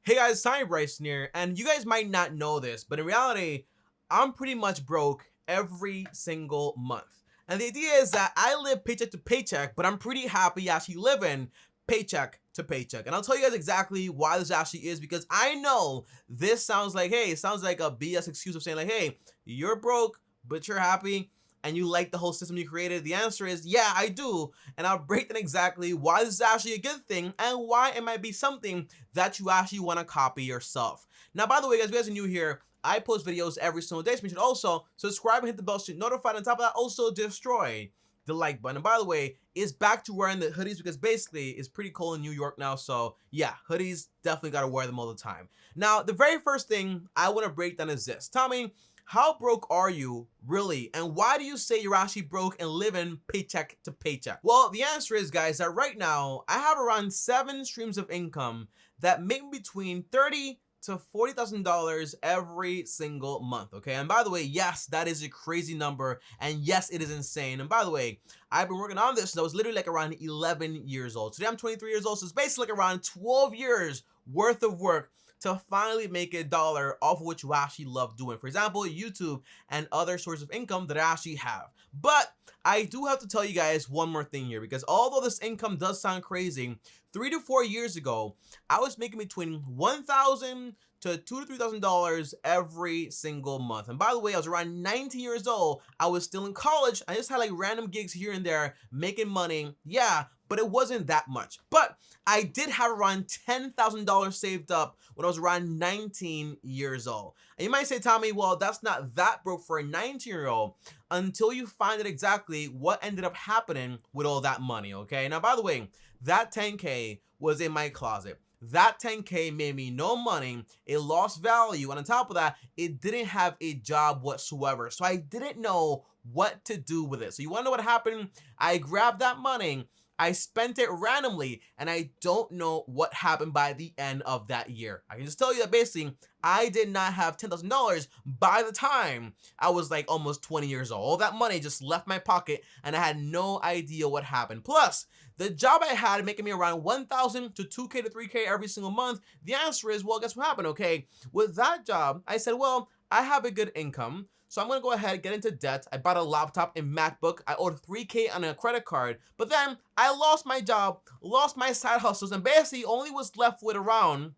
Hey guys, Simon Bryson here, and you guys might not know this, but in reality, I'm pretty much broke every single month. And the idea is that I live paycheck to paycheck, but I'm pretty happy actually living paycheck to paycheck. And I'll tell you guys exactly why this actually is, because I know this sounds like, hey, it sounds like a BS excuse of saying like, hey, you're broke, but you're happy and you like the whole system you created. The answer is, yeah, I do. And I'll break down exactly why this is actually a good thing and why it might be something that you actually want to copy yourself. Now, by the way, guys, if you guys are new here, I post videos every single day, so you should also subscribe and hit the bell to get notified. On top of that, also destroy the like button. And by the way, it's back to wearing the hoodies because basically it's pretty cold in New York now. So yeah, hoodies, definitely got to wear them all the time. Now, the very first thing I want to break down is this. Tell me, how broke are you really? And why do you say you're actually broke and living paycheck to paycheck? Well, the answer is, guys, that right now I have around 7 streams of income that make me between $30,000 to $40,000 every single month. Okay, and by the way, yes, that is a crazy number, and yes, it is insane. And by the way, I've been working on this since I was literally like around 11 years old. Today I'm 23 years old, so it's basically like around 12 years worth of work to finally make a dollar off of what you actually love doing. For example, YouTube and other sources of income that I actually have. But I do have to tell you guys one more thing here, because although this income does sound crazy, 3 to 4 years ago, I was making between $1,000 to $2,000 to $3,000 every single month. And by the way, I was around 19 years old. I was still in college. I just had like random gigs here and there making money. Yeah, but it wasn't that much. But I did have around $10,000 saved up when I was around 19 years old. And you might say, Tommy, well, that's not that broke for a 19-year-old until you find out exactly what ended up happening with all that money, okay? Now, by the way, that 10K was in my closet. That 10K made me no money. It lost value. And on top of that, it didn't have a job whatsoever. So I didn't know what to do with it. So you want to know what happened? I grabbed that money. I spent it randomly, and I don't know what happened by the end of that year. I can just tell you that basically, I did not have $10,000 by the time I was like almost 20 years old. All that money just left my pocket, and I had no idea what happened. Plus, the job I had making me around 1,000 to 2K to 3K every single month, the answer is, well, guess what happened, okay? With that job, I said, well, I have a good income, so I'm going to go ahead and get into debt. I bought a laptop and MacBook. I owed 3K on a credit card. But then I lost my job, lost my side hustles, and basically only was left with around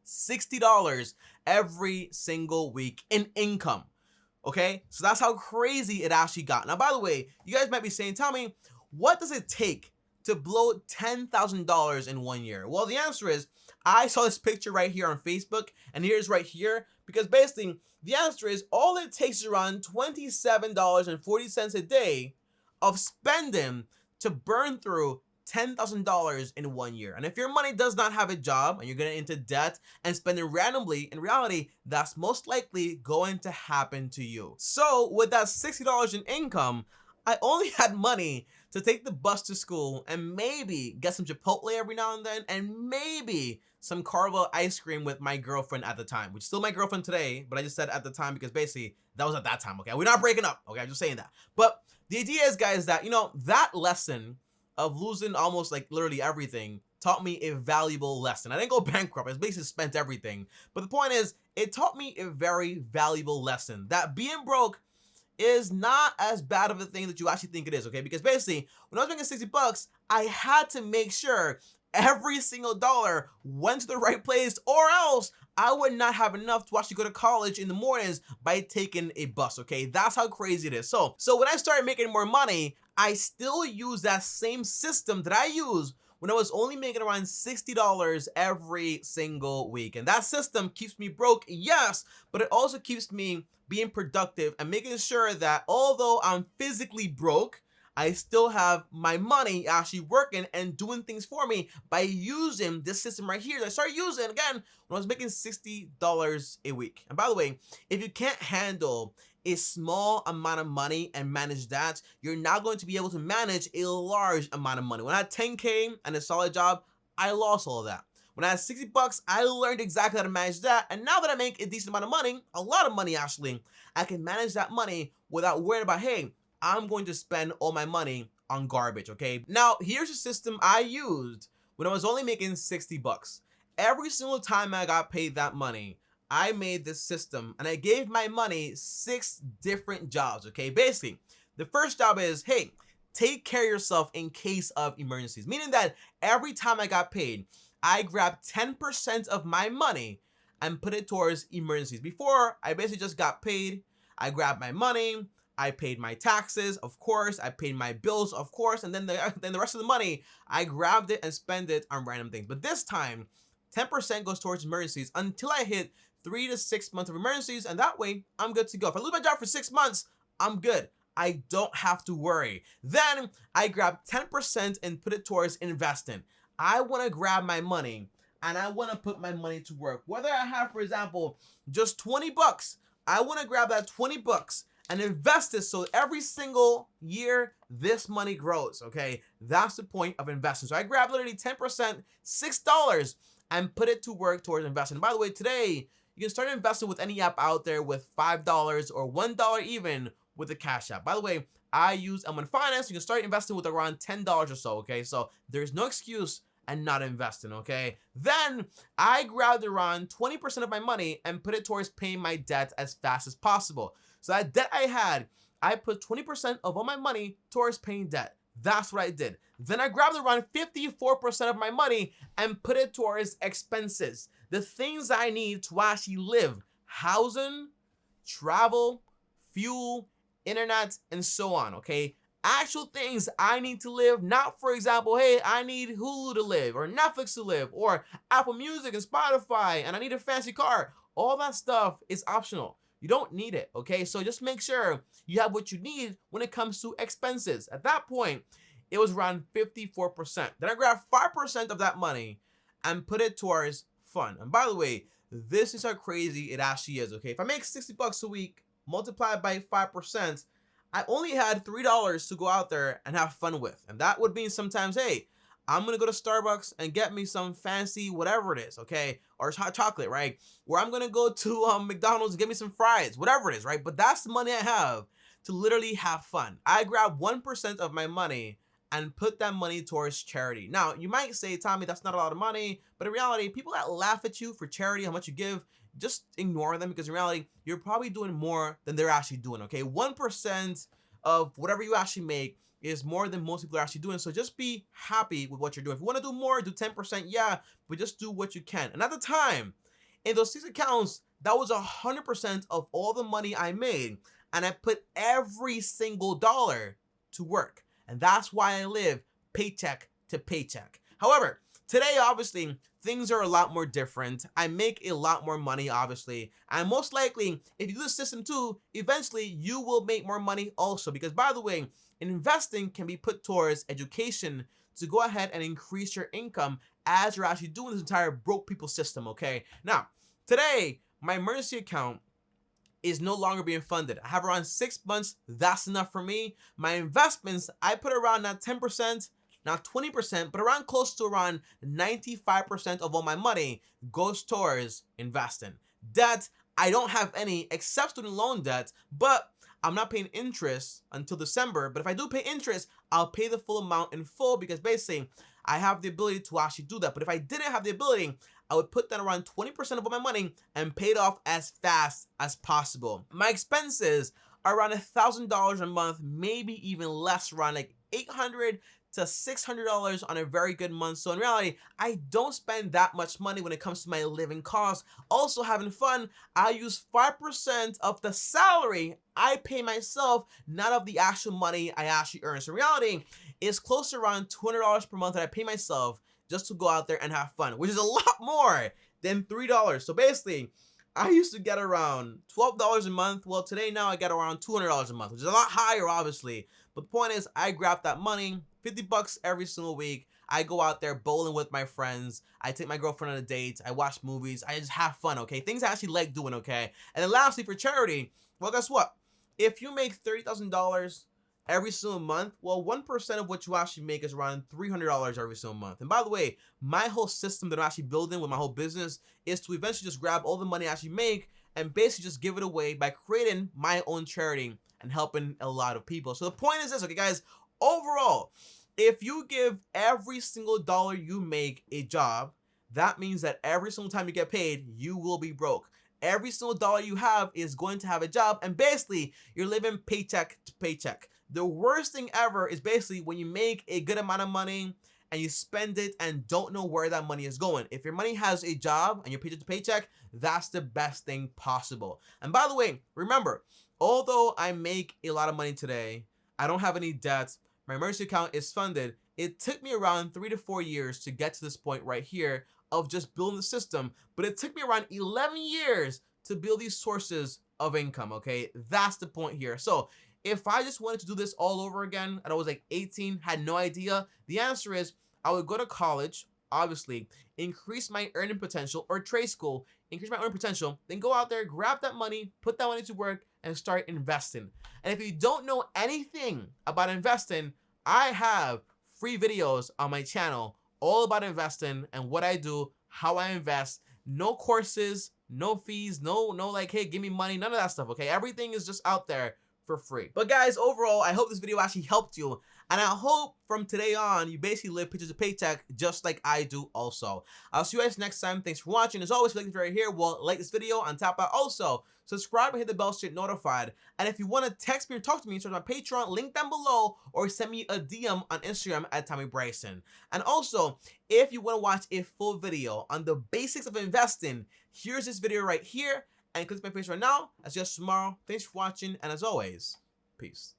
$60 every single week in income. Okay? So that's how crazy it actually got. Now, by the way, you guys might be saying, tell me, what does it take to blow $10,000 in 1 year? Well, the answer is, I saw this picture right here on Facebook, and here's right here, because basically the answer is all it takes is around $27.40 a day of spending to burn through $10,000 in 1 year. And if your money does not have a job and you're getting into debt and spending randomly, in reality, that's most likely going to happen to you. So with that $60 in income, I only had money to take the bus to school and maybe get some Chipotle every now and then, and maybe some Carvel ice cream with my girlfriend at the time, which is still my girlfriend today, but I just said at the time because basically that was at that time, okay? We're not breaking up, okay? I'm just saying that. But the idea is, guys, that, you know, that lesson of losing almost like literally everything taught me a valuable lesson. I didn't go bankrupt. I basically spent everything. But the point is, it taught me a very valuable lesson that being broke is not as bad of a thing that you actually think it is, okay? Because basically, when I was making 60 bucks, I had to make sure every single dollar went to the right place, or else I would not have enough to actually go to college in the mornings by taking a bus, okay? That's how crazy it is. So when I started making more money, I still use that same system that I used when I was only making around $60 every single week. And that system keeps me broke, yes, but it also keeps me being productive and making sure that although I'm physically broke, I still have my money actually working and doing things for me by using this system right here that I started using again when I was making $60 a week. And by the way, if you can't handle a small amount of money and manage that, you're not going to be able to manage a large amount of money. When I had 10K and a solid job, I lost all of that. When I had 60 bucks, I learned exactly how to manage that. And now that I make a decent amount of money, a lot of money actually, I can manage that money without worrying about, hey, I'm going to spend all my money on garbage, okay? Now, here's a system I used when I was only making 60 bucks. every single time I got paid that money, I made this system and I gave my money 6 different jobs. Okay, basically, the first job is, hey, take care of yourself in case of emergencies, meaning that every time I got paid, I grabbed 10% of my money and put it towards emergencies. Before, I basically just got paid, I grabbed my money, I paid my taxes, of course, I paid my bills, of course, and then the rest of the money, I grabbed it and spent it on random things. But this time, 10% goes towards emergencies until I hit 3 to 6 months of emergencies, and that way, I'm good to go. If I lose my job for 6 months, I'm good. I don't have to worry. Then I grab 10% and put it towards investing. I want to grab my money and I want to put my money to work. Whether I have, for example, just 20 bucks, I want to grab that 20 bucks and invest it so every single year this money grows, okay? That's the point of investing. So I grab literally 10%, $6, and put it to work towards investing. And by the way, today, you can start investing with any app out there with $5 or $1 even with the Cash App. By the way, I use M1 Finance. You can start investing with around $10 or so, okay? So there's no excuse and not investing, okay? Then I grabbed around 20% of my money and put it towards paying my debt as fast as possible. So that debt I had, I put 20% of all my money towards paying debt. That's what I did. Then I grabbed around 54% of my money and put it towards expenses. The things I need to actually live. Housing, travel, fuel, internet, and so on, okay? Actual things I need to live, not for example, hey, I need Hulu to live, or Netflix to live, or Apple Music and Spotify, and I need a fancy car. All that stuff is optional. You don't need it, okay? So just make sure you have what you need when it comes to expenses. At that point, it was around 54%. Then I grabbed 5% of that money and put it towards fun. And by the way, this is how crazy it actually is, okay? If I make 60 bucks a week, multiplied by 5%, I only had $3 to go out there and have fun with. And that would mean sometimes, hey, I'm gonna go to Starbucks and get me some fancy whatever it is, okay? Or hot chocolate, right? Or I'm gonna go to McDonald's and get me some fries, whatever it is, right? But that's the money I have to literally have fun. I grab 1% of my money and put that money towards charity. Now, you might say, Tommy, that's not a lot of money, but in reality, people that laugh at you for charity, how much you give, just ignore them, because in reality, you're probably doing more than they're actually doing, okay? 1% of whatever you actually make is more than most people are actually doing, so just be happy with what you're doing. If you want to do more, do 10%, yeah, but just do what you can. And at the time, in those 6 accounts, that was 100% of all the money I made, and I put every single dollar to work. And that's why I live paycheck to paycheck. However, today, obviously, things are a lot more different. I make a lot more money, obviously. And most likely, if you do the system too, eventually you will make more money also. Because by the way, investing can be put towards education to go ahead and increase your income as you're actually doing this entire broke people system, okay? Now, today, my emergency account is no longer being funded. I have around 6 months. That's enough for me. My investments, I put around not 10%, not 20%, but around close to around 95% of all my money goes towards investing. Debt, I don't have any except student loan debt, but I'm not paying interest until December. But if I do pay interest, I'll pay the full amount in full, because basically I have the ability to actually do that. But if I didn't have the ability, I would put that around 20% of all my money and pay it off as fast as possible. My expenses are around $1,000 a month, maybe even less, around like $800 to $600 on a very good month. So in reality, I don't spend that much money when it comes to my living costs. Also having fun, I use 5% of the salary I pay myself, not of the actual money I actually earn. So in reality, it's close to around $200 per month that I pay myself just to go out there and have fun, which is a lot more than $3. So basically, I used to get around $12 a month. Well, today now I get around $200 a month, which is a lot higher, obviously. But the point is, I grab that money, 50 bucks every single week. I go out there bowling with my friends. I take my girlfriend on a date. I watch movies. I just have fun, okay? Things I actually like doing, okay? And then lastly, for charity, well, guess what? If you make $30,000 every single month, well, 1% of what you actually make is around $300 every single month. And by the way, my whole system that I'm actually building with my whole business is to eventually just grab all the money I actually make and basically just give it away by creating my own charity and helping a lot of people. So the point is this, okay, guys, overall, if you give every single dollar you make a job, that means that every single time you get paid, you will be broke. Every single dollar you have is going to have a job, and basically, you're living paycheck to paycheck. The worst thing ever is basically when you make a good amount of money and you spend it and don't know where that money is going. If your money has a job and you're paycheck to paycheck, that's the best thing possible. And by the way, remember, although I make a lot of money today, I don't have any debts, my emergency account is funded, it took me around 3 to 4 years to get to this point right here of just building the system, but it took me around 11 years to build these sources of income, okay? That's the point here. So if I just wanted to do this all over again and I was like 18, had no idea, the answer is I would go to college, obviously, increase my earning potential, or trade school, increase my earning potential, then go out there, grab that money, put that money to work, and start investing. And if you don't know anything about investing, I have free videos on my channel all about investing and what I do, how I invest. No courses, no fees, no like, hey, give me money, none of that stuff, okay? Everything is just out there for free. But guys, overall, I hope this video actually helped you, and I hope from today on, you basically live paycheck to paycheck just like I do also. I'll see you guys next time. Thanks for watching. As always, if you're right here, well, like this video and tap out also. Subscribe and hit the bell to get notified. And if you want to text me or talk to me, search my Patreon, link down below, or send me a DM on Instagram at Tommy Bryson. And also, if you want to watch a full video on the basics of investing, here's this video right here, and click my face right now. I'll see you guys tomorrow. Thanks for watching, and as always, peace.